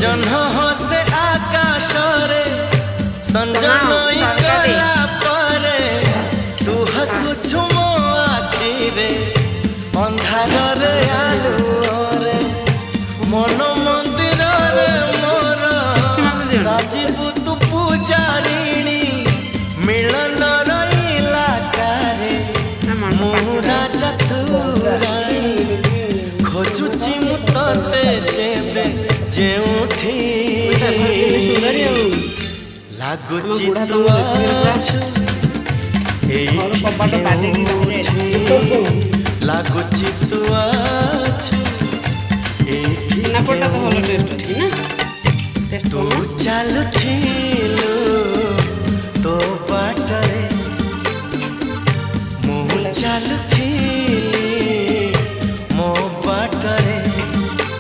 जह्न हसे आकाश रे संजय कला परे तू हसुछु मो आखि रे अंधार रे आलुओ रे मन मंदिर रे मोर साजिबु तू पूजारिणी मिलन रहिला कारे मो राजा तू रानी खोजुची मु तते जेबे जेउठी लागुची तू आछु लागुची तू आछु तू चालुथिलु